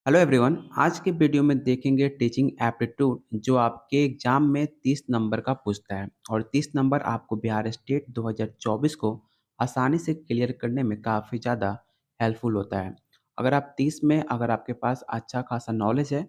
Hello everyone. आज के video में देखेंगे टीचिंग एप्टीट्यूड जो आपके एग्जाम में 30 नंबर का पूछता है और 30 नंबर आपको बिहार स्टेट 2024 को आसानी से क्लियर करने में काफ़ी ज़्यादा हेल्पफुल होता है। अगर आप 30 में अगर आपके पास अच्छा खासा नॉलेज है,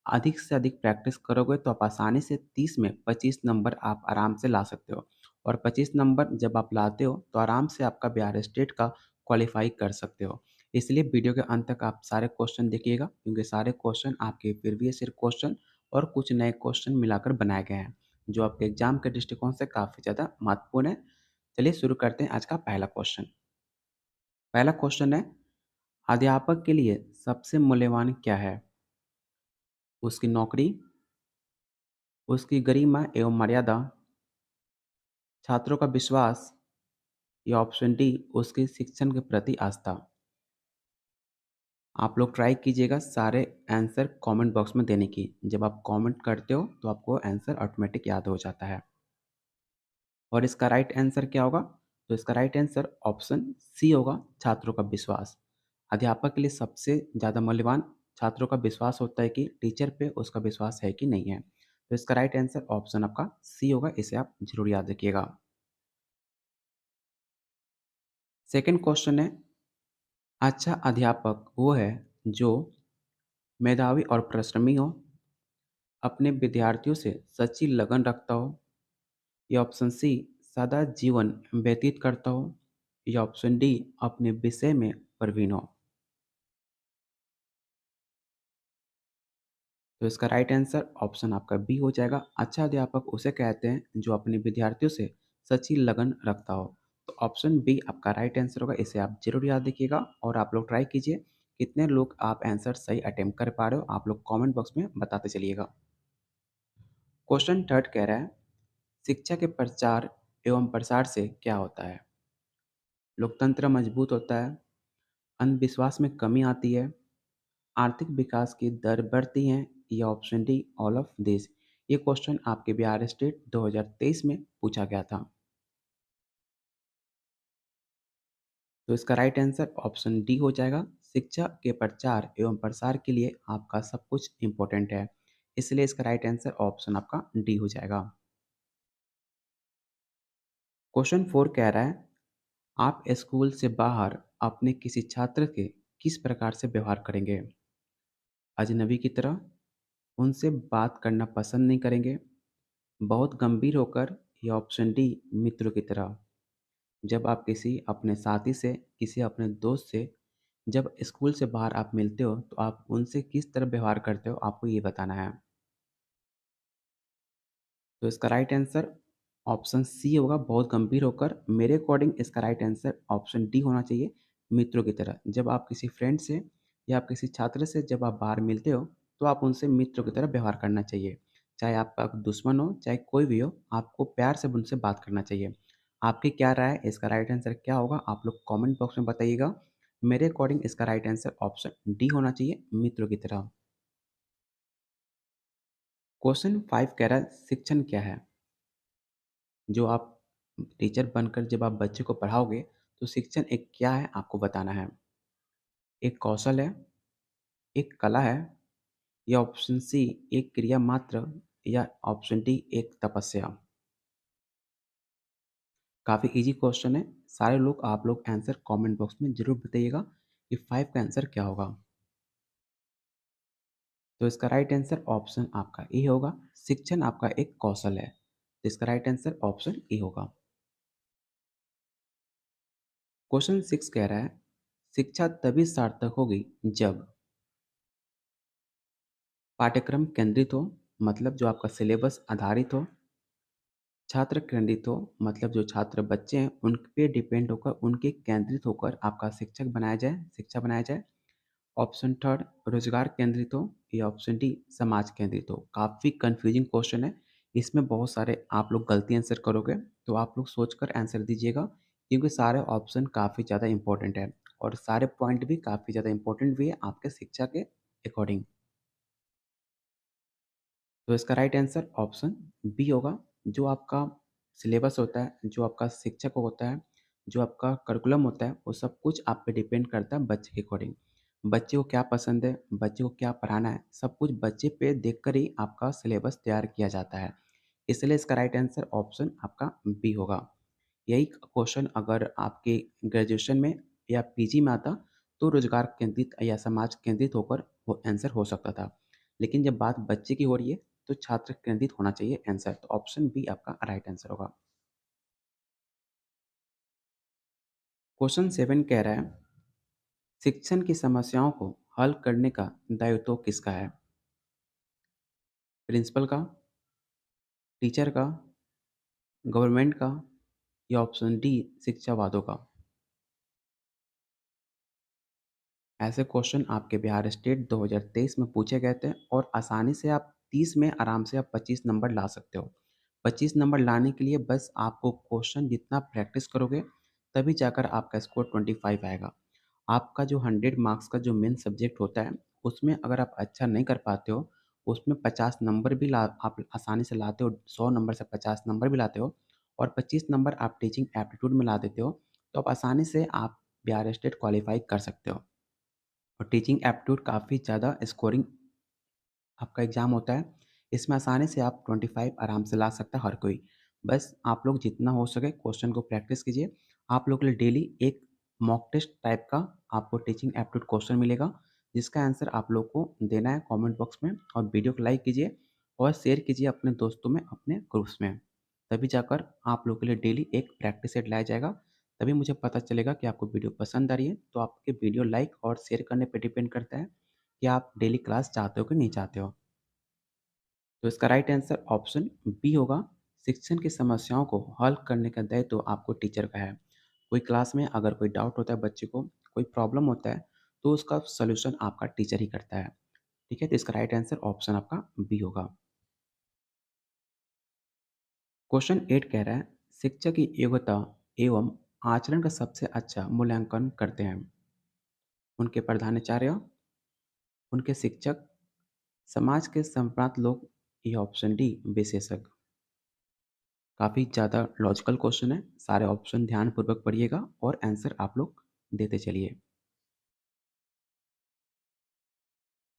अधिक से अधिक प्रैक्टिस करोगे तो आप आसानी से 30 में 25 नंबर आप आराम से ला सकते हो और 25 नंबर जब आप लाते हो तो आराम से आपका बिहार स्टेट का क्वालिफाई कर सकते हो। इसलिए वीडियो के अंत तक आप सारे क्वेश्चन देखिएगा क्योंकि सारे क्वेश्चन आपके प्रीवियस ईयर क्वेश्चन और कुछ नए क्वेश्चन मिलाकर बनाए गए हैं जो आपके एग्जाम के दृष्टिकोण से काफ़ी ज़्यादा महत्वपूर्ण है। चलिए शुरू करते हैं आज का पहला क्वेश्चन। पहला क्वेश्चन है, अध्यापक के लिए सबसे मूल्यवान क्या है? उसकी नौकरी, उसकी गरिमा एवं मर्यादा, छात्रों का विश्वास या ऑप्शन डी उसके शिक्षण के प्रति आस्था। आप लोग ट्राई कीजिएगा सारे आंसर कमेंट बॉक्स में देने की। जब आप कमेंट करते हो तो आपको आंसर ऑटोमेटिक याद हो जाता है। और इसका राइट आंसर क्या होगा? तो इसका राइट आंसर ऑप्शन सी होगा, छात्रों का विश्वास। अध्यापक के लिए सबसे ज़्यादा मूल्यवान छात्रों का विश्वास होता है कि टीचर पे उसका विश्वास है कि नहीं है। तो इसका राइट आंसर ऑप्शन आपका सी होगा, इसे आप जरूर याद रखिएगा। सेकंड क्वेश्चन है, अच्छा अध्यापक वो है जो मेधावी और परिश्रमी हो, अपने विद्यार्थियों से सच्ची लगन रखता हो, या ऑप्शन सी सादा जीवन व्यतीत करता हो, या ऑप्शन डी अपने विषय में प्रवीण हो। तो इसका राइट आंसर ऑप्शन आपका बी हो जाएगा। अच्छा अध्यापक उसे कहते हैं जो अपने विद्यार्थियों से सच्ची लगन रखता हो। तो ऑप्शन बी आपका राइट आंसर होगा, इसे आप जरूर याद रखिएगा और आप लोग ट्राई कीजिए कितने लोग आप आंसर सही अटेम्प्ट कर पा रहे हो, आप लोग कमेंट बॉक्स में बताते चलिएगा। क्वेश्चन थर्ड कह रहा है, शिक्षा के प्रचार एवं प्रसार से क्या होता है? लोकतंत्र मजबूत होता है, अंधविश्वास में कमी आती है, आर्थिक विकास की दर बढ़ती है, या option D all of this. ये क्वेश्चन आपके बिहार स्टेट 2023 में पूछा गया था। तो इसका राइट आंसर ऑप्शन डी हो जाएगा। शिक्षा के प्रचार एवं प्रसार के लिए आपका सब कुछ इम्पोर्टेंट है, इसलिए इसका राइट आंसर ऑप्शन आपका डी हो जाएगा। क्वेश्चन फोर कह रहा है, आप स्कूल से बाहर अपने किसी छात्र के किस प्रकार से व्यवहार करेंगे? अजनबी की तरह, उनसे बात करना पसंद नहीं करेंगे, बहुत गंभीर होकर, या ऑप्शन डी मित्रों की तरह। जब आप किसी अपने साथी से, किसी अपने दोस्त से जब स्कूल से बाहर आप मिलते हो तो आप उनसे किस तरह व्यवहार करते हो, आपको ये बताना है। तो इसका राइट आंसर ऑप्शन सी होगा, बहुत गंभीर होकर। मेरे अकॉर्डिंग इसका राइट आंसर ऑप्शन डी होना चाहिए, मित्रों की तरह। जब आप किसी फ्रेंड से या आप किसी छात्र से जब आप बाहर मिलते हो तो आप उनसे मित्रों की तरह व्यवहार करना चाहिए। चाहे आपका दुश्मन हो, चाहे कोई भी हो, आपको प्यार से उनसे बात करना चाहिए। आपकी क्या राय है, इसका राइट आंसर क्या होगा, आप लोग कमेंट बॉक्स में बताइएगा। मेरे अकॉर्डिंग इसका राइट आंसर ऑप्शन डी होना चाहिए, मित्रों की तरह। क्वेश्चन 5 कह रहा है, शिक्षण क्या है? जो आप टीचर बनकर जब आप बच्चे को पढ़ाओगे तो शिक्षण एक क्या है आपको बताना है। एक कौशल है, एक कला है, या ऑप्शन सी एक क्रिया मात्र, या ऑप्शन डी एक तपस्या। काफ़ी इजी क्वेश्चन है। सारे लोग आप लोग आंसर कमेंट बॉक्स में ज़रूर बताइएगा कि 5 का आंसर क्या होगा। तो इसका राइट आंसर ऑप्शन आपका ए होगा, शिक्षण आपका एक कौशल है। तो इसका राइट आंसर ऑप्शन ए होगा। क्वेश्चन 6 कह रहा है, शिक्षा तभी सार्थक होगी जब पाठ्यक्रम केंद्रित हो, मतलब जो आपका सिलेबस आधारित हो, छात्र केंद्रित हो, मतलब जो छात्र बच्चे हैं उन पे डिपेंड होकर, उनके केंद्रित होकर आपका शिक्षक बनाया जाए, शिक्षा बनाया जाए। ऑप्शन थर्ड रोजगार केंद्रित हो, या ऑप्शन डी समाज केंद्रित हो। काफ़ी कंफ्यूजिंग क्वेश्चन है, इसमें बहुत सारे आप लोग गलती आंसर करोगे, तो आप लोग सोचकर आंसर दीजिएगा क्योंकि सारे ऑप्शन काफ़ी ज़्यादा इंपॉर्टेंट है और सारे पॉइंट भी काफ़ी ज़्यादा इंपॉर्टेंट भी है आपके शिक्षा के अकॉर्डिंग। तो इसका राइट आंसर ऑप्शन बी होगा। जो आपका सिलेबस होता है, जो आपका शिक्षक होता है, जो आपका करिकुलम होता है, वो सब कुछ आप पे डिपेंड करता है बच्चे के अकॉर्डिंग। बच्चे को क्या पसंद है, बच्चे को क्या पढ़ाना है, सब कुछ बच्चे पे देखकर ही आपका सिलेबस तैयार किया जाता है। इसलिए इसका राइट आंसर ऑप्शन आपका बी होगा। यही क्वेश्चन अगर आपके ग्रेजुएशन में या पीजी में आता, तो रोज़गार केंद्रित या समाज केंद्रित होकर वो आंसर हो सकता था। लेकिन जब बात बच्चे की हो रही है, तो छात्र केंद्रित होना चाहिए आंसर, तो ऑप्शन बी आपका राइट आंसर होगा। क्वेश्चन 7 कह रहा है, शिक्षण की समस्याओं को हल करने का दायित्व किसका है? प्रिंसिपल का, टीचर का, गवर्नमेंट का या ऑप्शन डी शिक्षावादों का? ऐसे क्वेश्चन आपके बिहार स्टेट 2023 में पूछे गए थे और आसानी से आप 30 में आराम से आप 25 नंबर ला सकते हो। 25 नंबर लाने के लिए बस आपको क्वेश्चन जितना प्रैक्टिस करोगे, तभी जाकर आपका स्कोर 25 आएगा। आपका जो 100 मार्क्स का जो मेन सब्जेक्ट होता है, उसमें अगर आप अच्छा नहीं कर पाते हो, उसमें 50 नंबर भी ला आप आसानी से लाते हो, 100 नंबर से 50 नंबर भी लाते हो और 25 नंबर आप टीचिंग एप्टीट्यूड में ला देते हो, तो आप आसानी से आप बिहार स्टेट क्वालीफाई कर सकते हो। और टीचिंग एप्टीट्यूड काफ़ी ज़्यादा स्कोरिंग आपका एग्ज़ाम होता है। इसमें आसानी से आप 25 आराम से ला सकता है हर कोई। बस आप लोग जितना हो सके क्वेश्चन को प्रैक्टिस कीजिए। आप लोग के लिए डेली एक मॉक टेस्ट टाइप का आपको टीचिंग एप्टीट्यूड क्वेश्चन मिलेगा, जिसका आंसर आप लोग को देना है कमेंट बॉक्स में और वीडियो को लाइक कीजिए और शेयर कीजिए अपने दोस्तों में, अपने ग्रुप्स में। तभी जाकर आप लोग के लिए डेली एक प्रैक्टिस सेट लाया जाएगा। तभी मुझे पता चलेगा कि आपको वीडियो पसंद आ रही है, तो आपके वीडियो लाइक और शेयर करने पे डिपेंड करता है कि आप डेली क्लास चाहते हो कि नहीं चाहते हो। तो इसका राइट आंसर ऑप्शन बी होगा। शिक्षण की समस्याओं को हल करने का दायित्व तो आपको टीचर का है। कोई क्लास में अगर कोई डाउट होता है बच्चे को, कोई प्रॉब्लम होता है, तो उसका सॉल्यूशन आपका टीचर ही करता है। ठीक है? तो इसका राइट आंसर ऑप्शन आपका बी होगा। क्वेश्चन 8 कह रहा है, शिक्षक की योग्यता एवं आचरण का सबसे अच्छा मूल्यांकन करते हैं उनके प्रधानाचार्य, उनके शिक्षक, समाज के संप्रांत लोग या ऑप्शन डी विशेषज्ञ। काफ़ी ज़्यादा लॉजिकल क्वेश्चन है, सारे ऑप्शन ध्यानपूर्वक पढ़िएगा और आंसर आप लोग देते चलिए।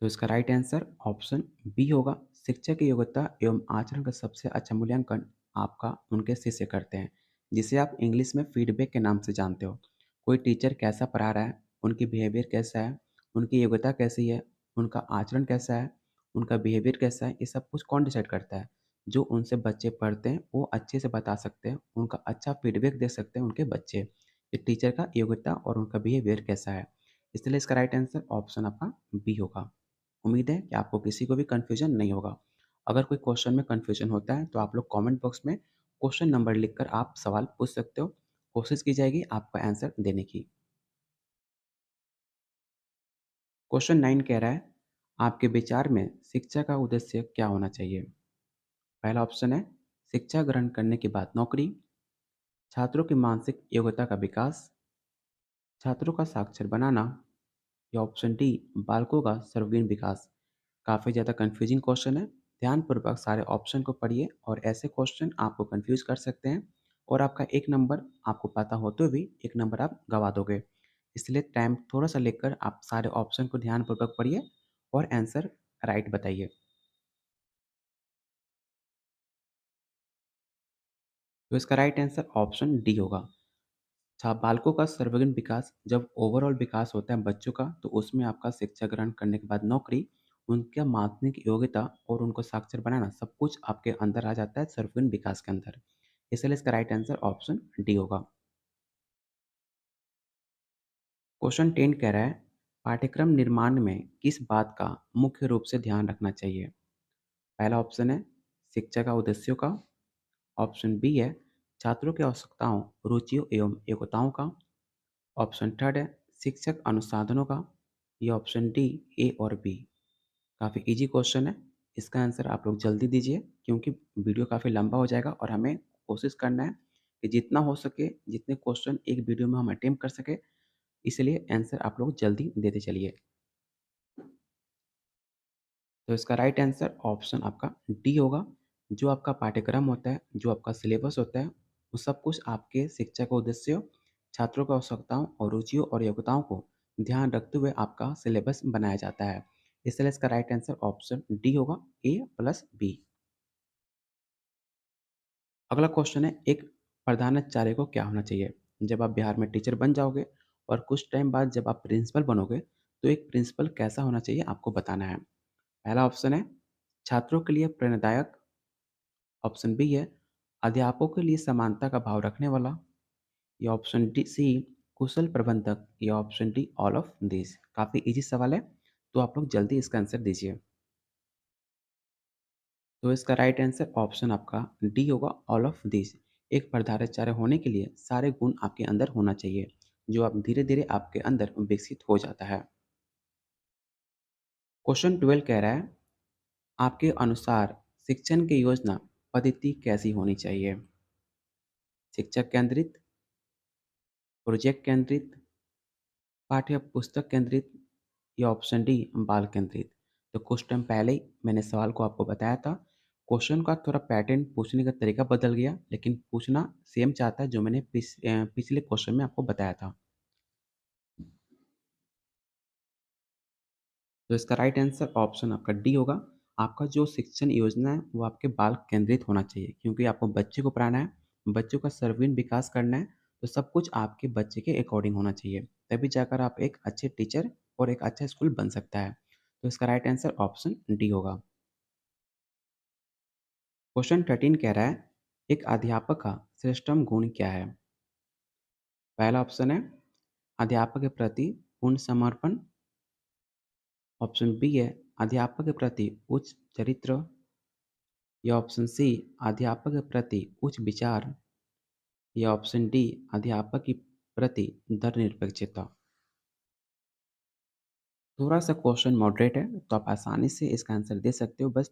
तो इसका राइट आंसर ऑप्शन बी होगा। शिक्षक की योग्यता एवं आचरण का सबसे अच्छा मूल्यांकन आपका उनके शिष्य करते हैं, जिसे आप इंग्लिश में फीडबैक के नाम से जानते हो। कोई टीचर कैसा पढ़ा रहा है, उनकी बिहेवियर कैसा है, उनकी योग्यता कैसी है, उनका आचरण कैसा है, उनका बिहेवियर कैसा है, ये सब कुछ कौन डिसाइड करता है? जो उनसे बच्चे पढ़ते हैं वो अच्छे से बता सकते हैं, उनका अच्छा फीडबैक दे सकते हैं उनके बच्चे कि टीचर का योग्यता और उनका बिहेवियर कैसा है। इसलिए इसका राइट आंसर ऑप्शन आपका बी होगा। उम्मीद है कि आपको किसी को भी कन्फ्यूजन नहीं होगा। अगर कोई क्वेश्चन में कन्फ्यूजन होता है, तो आप लोग कमेंट बॉक्स में क्वेश्चन नंबर लिखकर आप सवाल पूछ सकते हो। कोशिश की जाएगी आपका आंसर देने की। क्वेश्चन 9 कह रहा है, आपके विचार में शिक्षा का उद्देश्य क्या होना चाहिए? पहला ऑप्शन है शिक्षा ग्रहण करने के बाद नौकरी, छात्रों की मानसिक योग्यता का विकास, छात्रों का साक्षर बनाना या ऑप्शन डी बालकों का सर्वांगीण विकास। काफ़ी ज़्यादा कन्फ्यूजिंग क्वेश्चन है। ध्यानपूर्वक सारे ऑप्शन को पढ़िए और ऐसे क्वेश्चन आपको कन्फ्यूज कर सकते हैं और आपका एक नंबर आपको पता होते हुए भी एक नंबर आप गवा दोगे। इसलिए टाइम थोड़ा सा लेकर आप सारे ऑप्शन को ध्यानपूर्वक पढ़िए और आंसर राइट बताइए। तो इसका राइट आंसर ऑप्शन डी होगा। अच्छा, बालकों का सर्वांगीण विकास, जब ओवरऑल विकास होता है बच्चों का, तो उसमें आपका शिक्षा ग्रहण करने के बाद नौकरी, उनका माध्यमिक योग्यता और उनको साक्षर बनाना सब कुछ आपके अंदर आ जाता है सर्वांगीण विकास के अंदर। इसलिए इसका राइट आंसर ऑप्शन डी होगा। क्वेश्चन 10 कह रहा है, पाठ्यक्रम निर्माण में किस बात का मुख्य रूप से ध्यान रखना चाहिए? पहला ऑप्शन है शिक्षा का उद्देश्यों का, ऑप्शन बी है छात्रों की आवश्यकताओं, रुचियों एवं योग्यताओं का, ऑप्शन थर्ड है शिक्षक अनुसाधनों का, या ऑप्शन डी ए और बी। काफ़ी इजी क्वेश्चन है। इसका आंसर आप लोग जल्दी दीजिए, क्योंकि वीडियो काफ़ी लंबा हो जाएगा और हमें कोशिश करना है कि जितना हो सके, जितने क्वेश्चन एक वीडियो में हम अटेम्प्ट कर सके, इसलिए आंसर आप लोग जल्दी देते चलिए। तो इसका राइट आंसर ऑप्शन आपका डी होगा। जो आपका पाठ्यक्रम होता है, जो आपका सिलेबस होता है, वो सब कुछ आपके शिक्षा का उद्देश्य, छात्रों की आवश्यकताओं और रुचियों और योग्यताओं को ध्यान रखते हुए आपका सिलेबस बनाया जाता है। इसलिए इसका राइट आंसर ऑप्शन डी होगा, ए प्लस बी। अगला क्वेश्चन है, एक प्रधानाचार्य को क्या होना चाहिए? जब आप बिहार में टीचर बन जाओगे और कुछ टाइम बाद जब आप प्रिंसिपल बनोगे, तो एक प्रिंसिपल कैसा होना चाहिए आपको बताना है। पहला ऑप्शन है छात्रों के लिए प्रेरणादायक, ऑप्शन बी है अध्यापकों के लिए समानता का भाव रखने वाला, या ऑप्शन डी सी कुशल प्रबंधक, या option D all of this. काफ़ी इजी सवाल है, तो आप लोग जल्दी इसका आंसर दीजिए। तो इसका राइट आंसर ऑप्शन आपका डी होगा, ऑल ऑफ दिस। एक प्रधानाचार्य होने के लिए सारे गुण आपके अंदर होना चाहिए, जो आप धीरे धीरे आपके अंदर विकसित हो जाता है। क्वेश्चन 12 कह रहा है, आपके अनुसार शिक्षण की योजना पद्धति कैसी होनी चाहिए? शिक्षक केंद्रित, प्रोजेक्ट केंद्रित, पाठ्य पुस्तक केंद्रित, या ऑप्शन डी बाल केंद्रित। तो कुछ टाइम पहले ही मैंने सवाल को आपको बताया था। क्वेश्चन का थोड़ा पैटर्न पूछने का तरीका बदल गया, लेकिन पूछना सेम चाहता है जो मैंने पिछले क्वेश्चन में आपको बताया था। तो इसका राइट आंसर ऑप्शन आपका डी होगा। आपका जो शिक्षण योजना है वो आपके बाल केंद्रित होना चाहिए, क्योंकि आपको बच्चे को पढ़ाना है, बच्चों का सर्वांगीण विकास करना है। तो सब कुछ आपके बच्चे के अकॉर्डिंग होना चाहिए, तभी जाकर आप एक अच्छे टीचर और एक अच्छा स्कूल बन सकता है। तो इसका राइट आंसर ऑप्शन डी होगा। क्वेश्चन 13 कह रहा है, एक अध्यापक का श्रेष्ठतम गुण क्या है? पहला ऑप्शन है अध्यापक के प्रति पूर्ण समर्पण, ऑप्शन बी है अध्यापक के प्रति उच्च चरित्र, या ऑप्शन सी अध्यापक के प्रति उच्च विचार, या ऑप्शन डी अध्यापक के प्रति धर्मनिरपेक्षता। थोड़ा सा क्वेश्चन मॉडरेट है, तो आप आसानी से इसका आंसर दे सकते हो। बस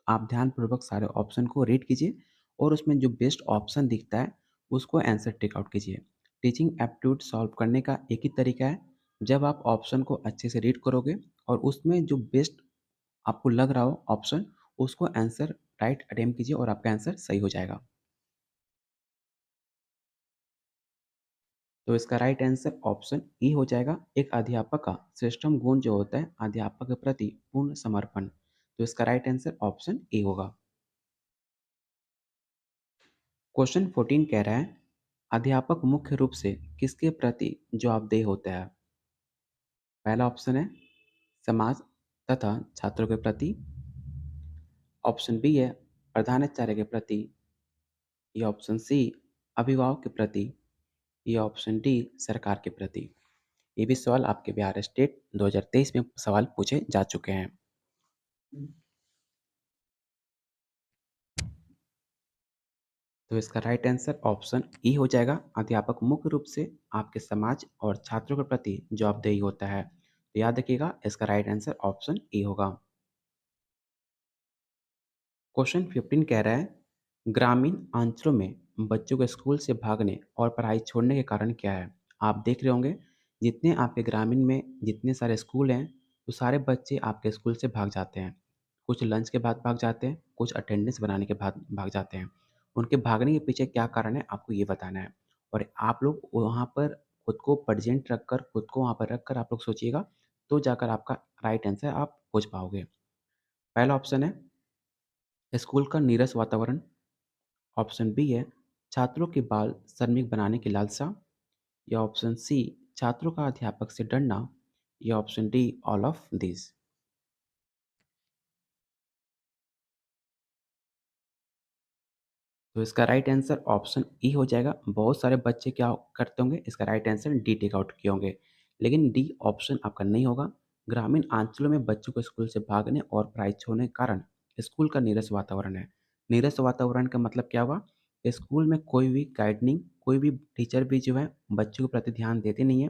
आप ध्यानपूर्वक सारे ऑप्शन को रीड कीजिए और उसमें जो बेस्ट ऑप्शन दिखता है उसको आंसर टेक आउट कीजिए। टीचिंग एप्टीट्यूड सॉल्व करने का एक ही तरीका है, जब आप ऑप्शन को अच्छे से रीड करोगे और उसमें जो बेस्ट आपको लग रहा हो ऑप्शन, उसको आंसर राइट अटेम्प्ट कीजिए और आपका आंसर सही हो जाएगा। तो इसका राइट आंसर ऑप्शन ई हो जाएगा। एक अध्यापक का श्रेष्ठतम गुण जो होता है अध्यापक के प्रति पूर्ण समर्पण। तो इसका राइट आंसर ऑप्शन ए होगा। क्वेश्चन 14 कह रहा है, अध्यापक मुख्य रूप से किसके प्रति जवाबदेह होता है? पहला ऑप्शन है समाज तथा छात्रों के प्रति, ऑप्शन बी है प्रधानाचार्य के प्रति, या ऑप्शन सी अभिभावक के प्रति, या ऑप्शन डी सरकार के प्रति। ये भी सवाल आपके बिहार स्टेट 2023 में सवाल पूछे जा चुके हैं। तो इसका राइट आंसर ऑप्शन ई हो जाएगा। अध्यापक मुख्य रूप से आपके समाज और छात्रों के प्रति जवाबदेही होता है। तो याद रखिएगा, इसका राइट आंसर ऑप्शन ई होगा। क्वेश्चन 15 कह रहा है, ग्रामीण अंचलों में बच्चों के स्कूल से भागने और पढ़ाई छोड़ने के कारण क्या है? आप देख रहे होंगे, जितने आपके ग्रामीण में जितने सारे स्कूल हैं, तो सारे बच्चे आपके स्कूल से भाग जाते हैं। कुछ लंच के बाद भाग जाते हैं, कुछ अटेंडेंस बनाने के बाद भाग जाते हैं। उनके भागने के पीछे क्या कारण है, आपको ये बताना है। और आप लोग वहाँ पर खुद को प्रेजेंट रखकर, खुद को वहाँ पर रखकर आप लोग सोचिएगा, तो जाकर आपका राइट आंसर आप खोज पाओगे। पहला ऑप्शन है स्कूल का नीरस वातावरण, ऑप्शन बी है छात्रों के बाल श्रमिक बनाने की लालसा, या ऑप्शन सी छात्रों का अध्यापक से डरना, या option D all of this. तो इसका राइट आंसर ऑप्शन ई हो जाएगा। बहुत सारे बच्चे क्या करते होंगे, इसका right answer D take out किए होंगे, लेकिन डी ऑप्शन आपका नहीं होगा। ग्रामीण अंचलों में बच्चों को स्कूल से भागने और पढ़ाई छोड़ने के कारण स्कूल का नीरस वातावरण है। नीरस वातावरण का मतलब क्या हुआ? स्कूल में कोई भी गाइडनिंग, कोई भी टीचर भी जो है बच्चों के प्रति ध्यान देते नहीं है।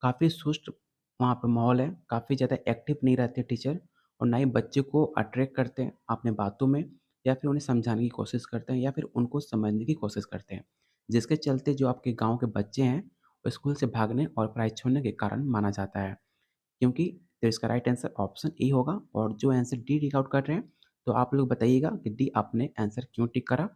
काफ़ी सुस्त वहाँ पर माहौल है, काफ़ी ज़्यादा एक्टिव नहीं रहते टीचर, और ना ही बच्चे को अट्रैक्ट करते हैं अपने बातों में, या फिर उन्हें समझाने की कोशिश करते हैं, या फिर उनको समझने की कोशिश करते हैं। जिसके चलते जो आपके गाँव के बच्चे हैं, वो स्कूल से भागने और पढ़ाई छोड़ने के कारण माना जाता है। क्योंकि तो इसका राइट आंसर ऑप्शन ए होगा। और जो आंसर डी टिक आउट कर रहे हैं, तो आप लोग बताइएगा कि डी आपने आंसर क्यों टिक करा,